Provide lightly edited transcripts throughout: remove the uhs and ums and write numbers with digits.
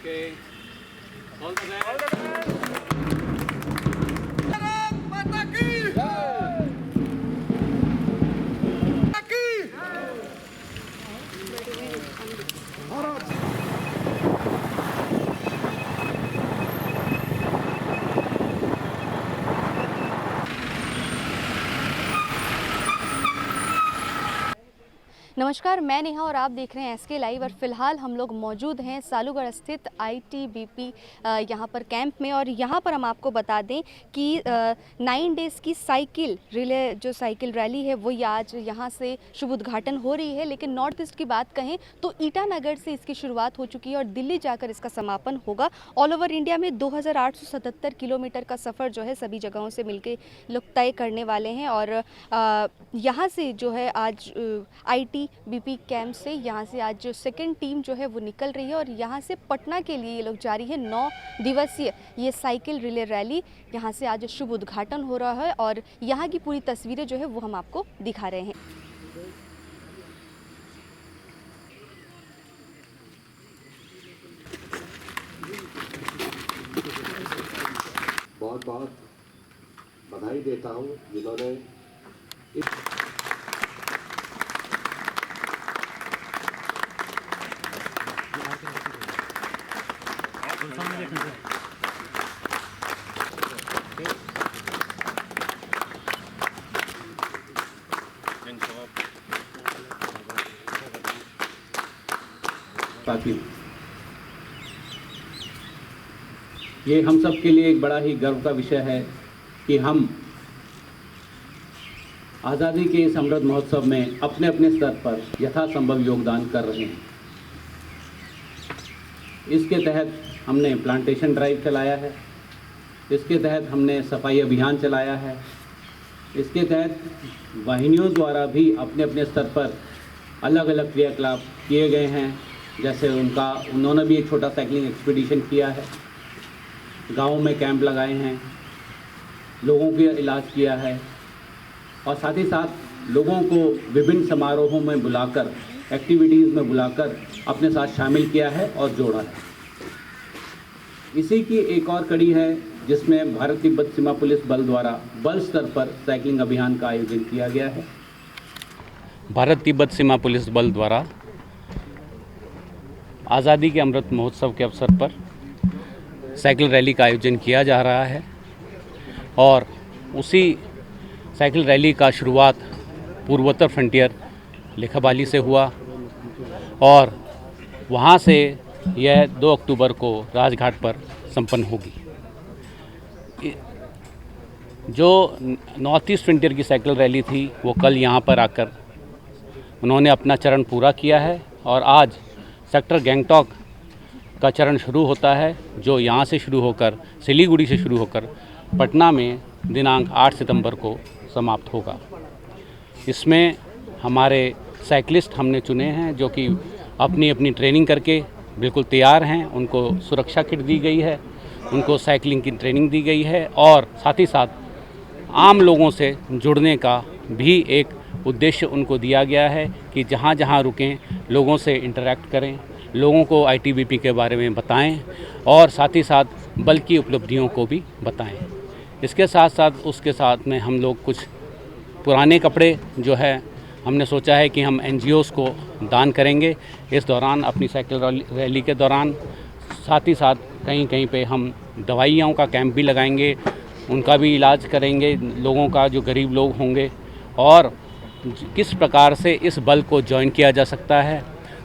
Okay, all the best. माता की नमस्कार, मैं नेहा और आप देख रहे हैं एसके लाइव। और फिलहाल हम लोग मौजूद हैं सालूगढ़ स्थित आईटीबीपी यहाँ पर कैंप में। और यहाँ पर हम आपको बता दें कि 9 डेज़ की साइकिल रिले जो साइकिल रैली है वो आज यहाँ से शुभ उद्घाटन हो रही है। लेकिन नॉर्थ ईस्ट की बात कहें तो ईटानगर से इसकी शुरुआत हो चुकी है और दिल्ली जाकर इसका समापन होगा। ऑल ओवर इंडिया में 2877 किलोमीटर का सफ़र जो है सभी जगहों से मिलकर लोग तय करने वाले हैं। और यहाँ से जो है आज आईटीबीपी कैंप से यहाँ से आज जो सेकंड टीम जो है वो निकल रही है और यहाँ से पटना के लिए ये लोग जा रही है। 9 दिवसीय ये साइकिल रिले रैली यहाँ से आज शुभ उद्घाटन हो रहा है और यहाँ की पूरी तस्वीरें जो है वो हम आपको दिखा रहे हैं। बहुत बहुत बधाई देता हूँ जिन्होंने इस साथियों, ये हम सब के लिए एक बड़ा ही गर्व का विषय है कि हम आज़ादी के इस अमृत महोत्सव में अपने अपने स्तर पर यथासंभव योगदान कर रहे हैं। इसके तहत हमने प्लांटेशन ड्राइव चलाया है, इसके तहत हमने सफाई अभियान चलाया है, इसके तहत वाहिनियों द्वारा भी अपने अपने स्तर पर अलग अलग क्रियाकलाप किए गए हैं। जैसे उन्होंने भी एक छोटा साइकिलिंग एक्सपीडिशन किया है, गाँव में कैंप लगाए हैं, लोगों का इलाज किया है और साथ ही साथ लोगों को विभिन्न समारोहों में बुलाकर, एक्टिविटीज़ में बुलाकर अपने साथ शामिल किया है और जोड़ा है। इसी की एक और कड़ी है जिसमें भारत तिब्बत सीमा पुलिस बल द्वारा बल स्तर पर साइकिलिंग अभियान का आयोजन किया गया है। भारत तिब्बत सीमा पुलिस बल द्वारा आज़ादी के अमृत महोत्सव के अवसर पर साइकिल रैली का आयोजन किया जा रहा है और उसी साइकिल रैली का शुरुआत पूर्वोत्तर फ्रंटियर लिखाबाली से हुआ और वहाँ से यह 2 अक्टूबर को राजघाट पर संपन्न होगी। जो नॉर्थ ईस्ट फ्रंटियर की साइकिल रैली थी वो कल यहाँ पर आकर उन्होंने अपना चरण पूरा किया है और आज सेक्टर गैंगटॉक का चरण शुरू होता है, जो यहाँ से शुरू होकर सिलीगुड़ी से शुरू होकर पटना में दिनांक 8 सितंबर को समाप्त होगा। इसमें हमारे साइकिलिस्ट हमने चुने हैं जो कि अपनी अपनी ट्रेनिंग करके बिल्कुल तैयार हैं। उनको सुरक्षा किट दी गई है, उनको साइकिलिंग की ट्रेनिंग दी गई है और साथ ही साथ आम लोगों से जुड़ने का भी एक उद्देश्य उनको दिया गया है कि जहाँ जहाँ रुकें लोगों से इंटरेक्ट करें, लोगों को आईटीबीपी के बारे में बताएं और साथ ही साथ बल की उपलब्धियों को भी बताएं। इसके साथ साथ उसके साथ में हम लोग कुछ पुराने कपड़े जो है हमने सोचा है कि हम एनजीओज़ को दान करेंगे इस दौरान, अपनी साइकिल रैली के दौरान। साथ ही साथ कहीं कहीं पे हम दवाइयों का कैंप भी लगाएंगे, उनका भी इलाज करेंगे लोगों का, जो गरीब लोग होंगे, और किस प्रकार से इस बल को ज्वाइन किया जा सकता है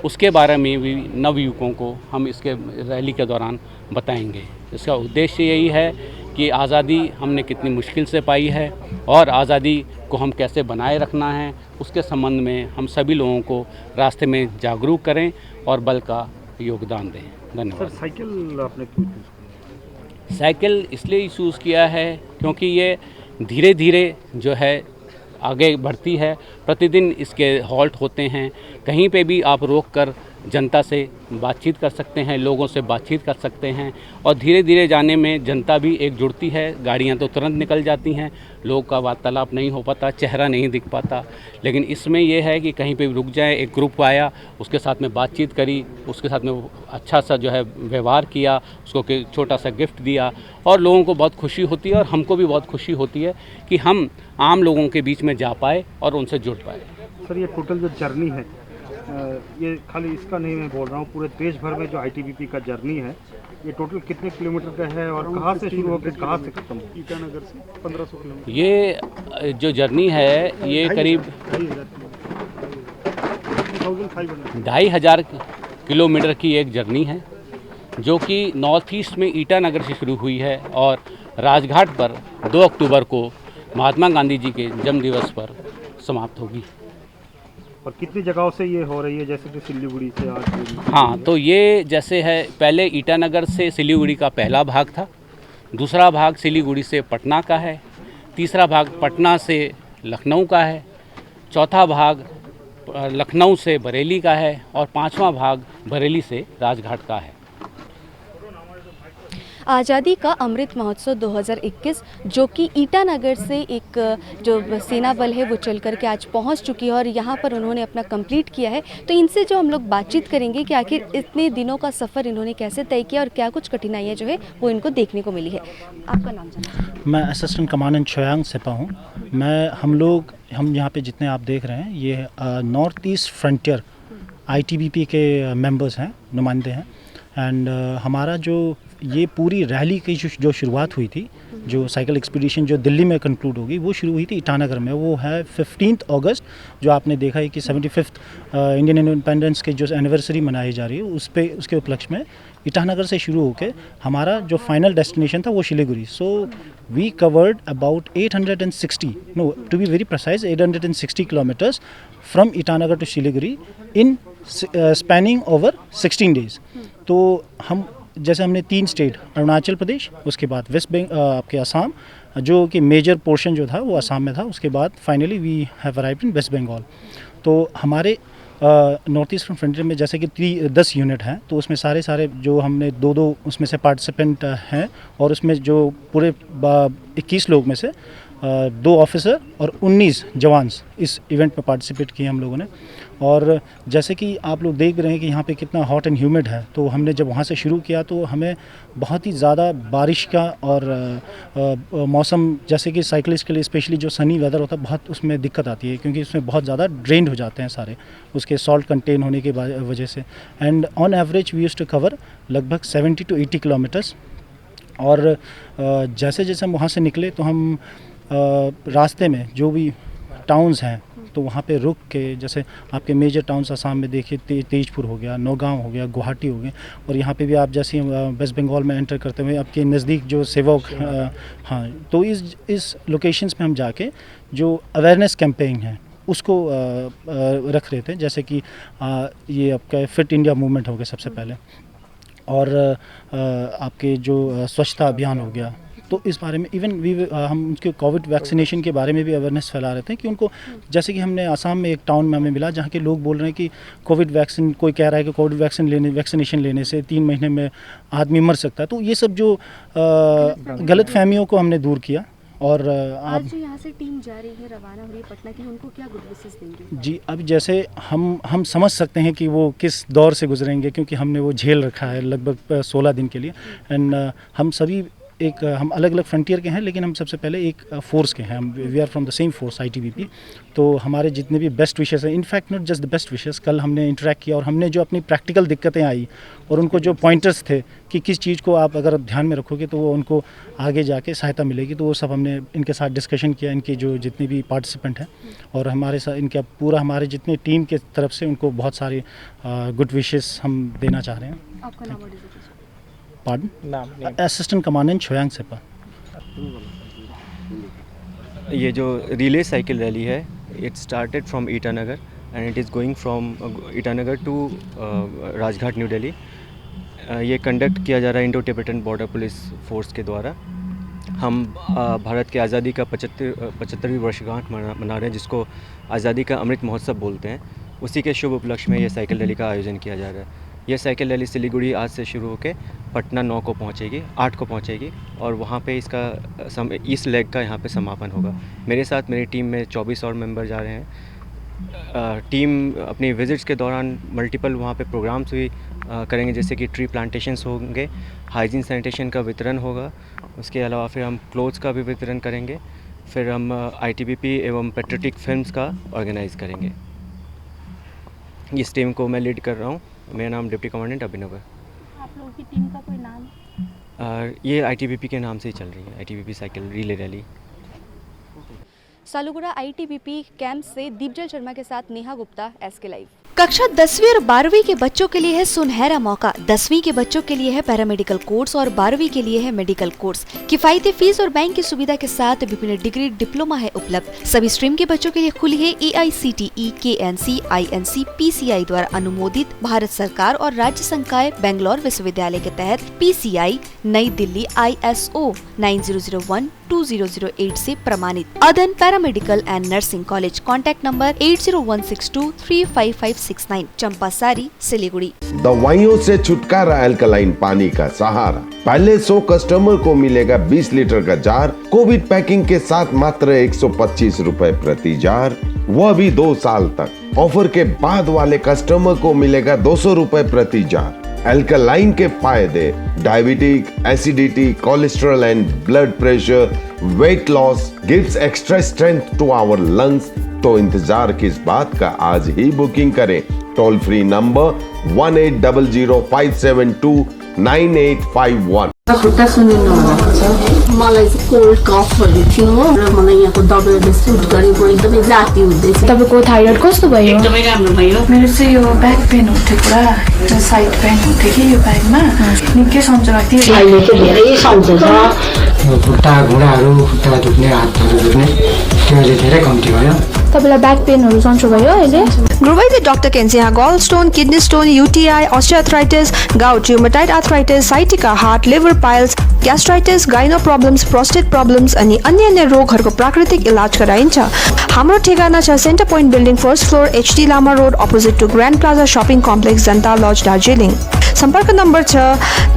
उसके बारे में भी नवयुवकों को हम इसके रैली के दौरान बताएंगे। इसका उद्देश्य यही है कि आज़ादी हमने कितनी मुश्किल से पाई है और आज़ादी को हम कैसे बनाए रखना है उसके संबंध में हम सभी लोगों को रास्ते में जागरूक करें और बल का योगदान दें। धन्यवाद। सर, साइकिल आपने क्यों चूज़ किया? साइकिल इसलिए चूज़ किया है क्योंकि ये धीरे धीरे जो है आगे बढ़ती है, प्रतिदिन इसके हॉल्ट होते हैं, कहीं पे भी आप रोक कर जनता से बातचीत कर सकते हैं, लोगों से बातचीत कर सकते हैं और धीरे धीरे जाने में जनता भी एक जुड़ती है। गाड़ियां तो तुरंत निकल जाती हैं, लोग का वार्तालाप नहीं हो पाता, चेहरा नहीं दिख पाता, लेकिन इसमें यह है कि कहीं पे भी रुक जाए, एक ग्रुप आया, उसके साथ में बातचीत करी, उसके साथ में अच्छा सा जो है व्यवहार किया, उसको छोटा सा गिफ्ट दिया और लोगों को बहुत खुशी होती है और हमको भी बहुत खुशी होती है कि हम आम लोगों के बीच में जा पाए और उनसे जुड़ पाए। सर, ये टोटल जो जर्नी है, ये खाली इसका नहीं मैं बोल रहा हूँ, पूरे देश भर में जो ITBP का जर्नी है, ये टोटल कितने किलोमीटर का है और कहाँ से शुरू होकर कहाँ से खत्म हो? ईटानगर से 1500 किलोमीटर। ये जो जर्नी है ये करीब 2500 किलोमीटर की एक जर्नी है जो कि नॉर्थ ईस्ट में ईटानगर से शुरू हुई है और राजघाट पर 2 अक्टूबर को महात्मा गांधी जी के जन्म दिवस पर समाप्त होगी। और कितनी जगहों से ये हो रही है, जैसे कि सिलीगुड़ी से आज? हाँ, तो ये जैसे है, पहले ईटानगर से सिलीगुड़ी का पहला भाग था, दूसरा भाग सिलीगुड़ी से पटना का है, तीसरा भाग पटना से लखनऊ का है, चौथा भाग लखनऊ से बरेली का है और 5वां भाग बरेली से राजघाट का है। आज़ादी का अमृत महोत्सव 2021 जो कि ईटानगर से एक जो सेना बल है वो चल कर के आज पहुंच चुकी है और यहाँ पर उन्होंने अपना कंप्लीट किया है। तो इनसे जो हम लोग बातचीत करेंगे कि आखिर इतने दिनों का सफ़र इन्होंने कैसे तय किया और क्या कुछ कठिनाइयाँ जो है वो इनको देखने को मिली है। आपका नाम जाना? मैं असिस्टेंट कमांडेंट छोयांग सेपा हूँ। हम यहाँ पे जितने आप देख रहे हैं ये नॉर्थ ईस्ट फ्रंटियर ITBP के मेंबर्स हैं, नुमाइंदे हैं। एंड हमारा जो ये पूरी रैली की जो शुरुआत हुई थी, जो साइकिल एक्सपीडिशन जो दिल्ली में कंक्लूड होगी, वो शुरू हुई थी ईटानगर में। वो है 15 अगस्त, जो आपने देखा है कि 75th इंडियन इंडिपेंडेंस के जो एनिवर्सरी मनाई जा रही है उसके उपलक्ष्य में ईटानगर से शुरू होकर हमारा जो फाइनल डेस्टिनेशन था वो Siliguri. So we covered about 860 kilometres from Itanagar to Siliguri in spanning over 16 days. तो जैसे हमने 3 स्टेट, अरुणाचल प्रदेश, उसके बाद वेस्ट बंगाल, आपके असम, जो कि मेजर पोर्शन जो था वो असम में था, उसके बाद finally we have arrived in West Bengal. तो हमारे नॉर्थ ईस्टर्न फ्रंटियर में जैसे कि 10 यूनिट हैं, तो उसमें सारे जो हमने 2 उसमें से पार्टिसिपेंट हैं और उसमें जो पूरे 21 लोग में से 2 ऑफिसर और 19 जवान्स इस इवेंट में पार्टिसिपेट किए हम लोगों ने। और जैसे कि आप लोग देख रहे हैं कि यहाँ पे कितना हॉट एंड ह्यूमिड है, तो हमने जब वहाँ से शुरू किया तो हमें बहुत ही ज़्यादा बारिश का और मौसम, जैसे कि साइकिलिस्ट के लिए स्पेशली जो सनी वेदर होता है, बहुत उसमें दिक्कत आती है क्योंकि उसमें बहुत ज़्यादा ड्रेन्ड हो जाते हैं सारे, उसके सॉल्ट कंटेन होने की वजह से। And on average we used to cover लगभग 70 to 80 किलोमीटर्स। और जैसे जैसे हम वहाँ से निकले तो हम रास्ते में जो भी टाउन्स हैं तो वहाँ पे रुक के, जैसे आपके मेजर टाउन्स असम में देखिए, तेजपुर हो गया, नौगांव हो गया, गुवाहाटी हो गया, और यहाँ पे भी आप जैसे वेस्ट बंगाल में एंटर करते हुए आपके नज़दीक जो सेवक, हाँ, तो इस लोकेशंस पे हम जाके जो अवेयरनेस कैंपेन है उसको रख रहे थे। जैसे कि ये आपका फिट इंडिया मूवमेंट हो गया सबसे पहले, और आपके जो स्वच्छता अभियान हो गया, तो इस बारे में इवन हम उनके कोविड वैक्सीनेशन के बारे में भी अवेयरनेस फैला रहे थे कि उनको, जैसे कि हमने आसाम में एक टाउन में हमें मिला जहाँ के लोग बोल रहे हैं कि कोविड वैक्सीन, कोई कह रहा है कि कोविड वैक्सीनेशन लेने से 3 महीने में आदमी मर सकता है। तो ये सब जो गलत फहमियों को हमने दूर किया। और आज जो यहाँ से टीम जा रही है, रवाना हो रही है पटना की, उनको क्या गुड विशेस देंगे? जी, अब जैसे हम समझ सकते हैं कि वो किस दौर से गुजरेंगे, क्योंकि हमने वो झेल रखा है लगभग 16 दिन के लिए। एंड हम सभी हम अलग अलग फ्रंटियर के हैं, लेकिन हम सबसे पहले एक फोर्स के हैं। We are from the same force ITBP। तो हमारे जितने भी बेस्ट विशेस हैं, in fact not just the best wishes, कल हमने इंटरेक्ट किया और हमने जो अपनी प्रैक्टिकल दिक्कतें आई और उनको जो पॉइंटर्स थे कि किस चीज़ को आप अगर ध्यान में रखोगे तो वो उनको आगे जाके सहायता मिलेगी, तो वो सब हमने इनके साथ डिस्कशन किया, इनके जो जितने भी पार्टिसिपेंट हैं, और हमारे साथ इनका पूरा हमारे जितने टीम के तरफ से उनको बहुत सारे गुड विशेस हम देना चाह रहे हैं। आपका नाम? Pardon? Assistant commandant Choyang Sepa. ये जो रिले साइकिल रैली है, it started from Itanagar and it is going from Itanagar to Rajghat, New Delhi. ये कंडक्ट किया जा रहा है Indo Tibetan Border Police Force के द्वारा। हम भारत के आज़ादी का 75वीं वर्षगांठ मना रहे हैं, जिसको आज़ादी का अमृत महोत्सव बोलते हैं। उसी के शुभ उपलक्ष्य में ये साइकिल रैली का आयोजन किया जा रहा है। ये साइकिल रैली सिलीगुड़ी आज से शुरू होकर पटना 9 को पहुंचेगी, 8 को पहुंचेगी और वहाँ पे इसका इस लेग का यहाँ पे समापन होगा। मेरे साथ मेरी टीम में 24 और मेंबर जा रहे हैं। टीम अपनी विजिट्स के दौरान मल्टीपल वहाँ पे प्रोग्राम्स भी करेंगे, जैसे कि ट्री प्लांटेशंस होंगे, हाइजीन सैनिटेशन का वितरण होगा, उसके अलावा फिर हम क्लोथ्स का भी वितरण करेंगे, फिर हम ITBP एवं पेट्रियोटिक फिल्म्स का ऑर्गेनाइज़ करेंगे। इस टीम को मैं लीड कर रहा हूँ। मेरा नाम डिप्टी कमांडेंट अभिनव है। आप लोगों की टीम का कोई नाम? ये ITBP के नाम से ही चल रही है, ITBP cycle relay rally. Saluguda ITBP camp से दीपजल शर्मा के साथ नेहा गुप्ता, SK लाइव। कक्षा 10वीं और 12वीं के बच्चों के लिए है सुनहरा मौका। 10वीं के बच्चों के लिए है पैरामेडिकल कोर्स और 12वीं के लिए है मेडिकल कोर्स। किफायती फीस और बैंक की सुविधा के साथ विभिन्न डिग्री डिप्लोमा है उपलब्ध। सभी स्ट्रीम के बच्चों के लिए खुली है AICTE, KNC, INC, PCI द्वारा अनुमोदित भारत सरकार और राज्य संकाय बेंगलोर विश्वविद्यालय के तहत PCI नई दिल्ली ISO 9001-2008 से प्रमाणित अदन paramedical and nursing college. Contact number 8016235569, Champasari, Siliguri. दवाइयों से छुटकारा, अल्कलाइन पानी का सहारा। पहले 100 कस्टमर को मिलेगा 20 लीटर का जार, कोविड पैकिंग के साथ मात्र 125 रुपए प्रति जार, वह भी 2 साल तक। ऑफर के बाद वाले कस्टमर को मिलेगा 200 रुपए प्रति जार। अल्कलाइन के फायदे: diabetic, acidity, cholesterol and blood pressure, weight loss, gives extra strength to our lungs. तो इंतजार किस बात का, आज ही बुकिंग करें। Toll free number 180057298851। खुट्टा सुनिनु भएको छ, मलाई चाहिँ कोल्ड कफहरू थियो र मलाई यहाँको दबाईले सुट गरेको एकदमै जाती हुँदैछ। तपाईँको थाइरोइड कस्तो भयो? एकदमै राम्रो भयो। मेरो चाहिँ यो ब्याक पेन हुन्थ्यो, पुरा साइड पेन हुन्थ्यो कि यो ब्याकमा, निकै सन्चो लाग्थ्यो। अहिले चाहिँ धेरै सन्चो छ। खुट्टा घुँडाहरू, खुट्टा दुख्ने, हातहरू दुख्ने त्यो अहिले धेरै कम्ती भयो। तपाईँलाई ब्याक पेनहरू सन्चो भयो अहिले? गुरुवैद्य डाक्टर केन्सिया gall stone, kidney stone, UTI, osteoarthritis, gout, rheumatoid arthritis, sciatica, heart, liver piles, gastritis, gyno problems, prostate problems अनि अन्य रोगहरूको प्राकृतिक इलाज गराइन्छ। हाम्रो ठेगाना छ centre point building, first floor, HD Lama road, opposite to grand plaza shopping complex, Janata lodge, Darjeeling. सम्पर्क नम्बर छ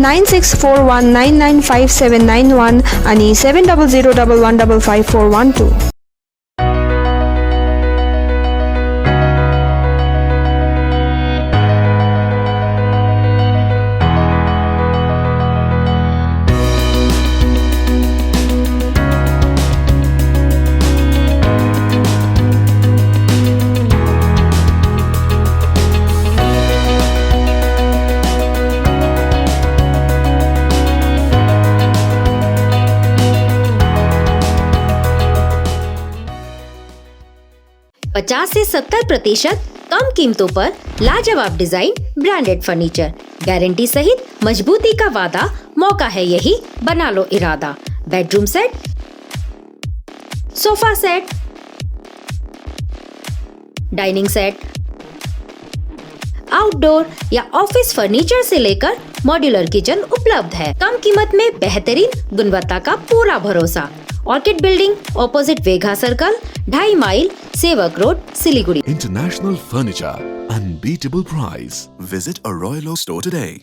9641995791 अनि 7001155412। पचास से 70% कम कीमतों पर लाजवाब डिजाइन, ब्रांडेड फर्नीचर, गारंटी सहित मजबूती का वादा। मौका है यही, बना लो इरादा। Bedroom set, sofa set, dining set, outdoor या ऑफिस फर्नीचर से लेकर मॉड्यूलर किचन उपलब्ध है। कम कीमत में बेहतरीन गुणवत्ता का पूरा भरोसा। Orchid building, opposite Vega circle, 2.5 mile, Sevoke road, Siliguri. International Furniture, unbeatable price. Visit a Royal Oak store today.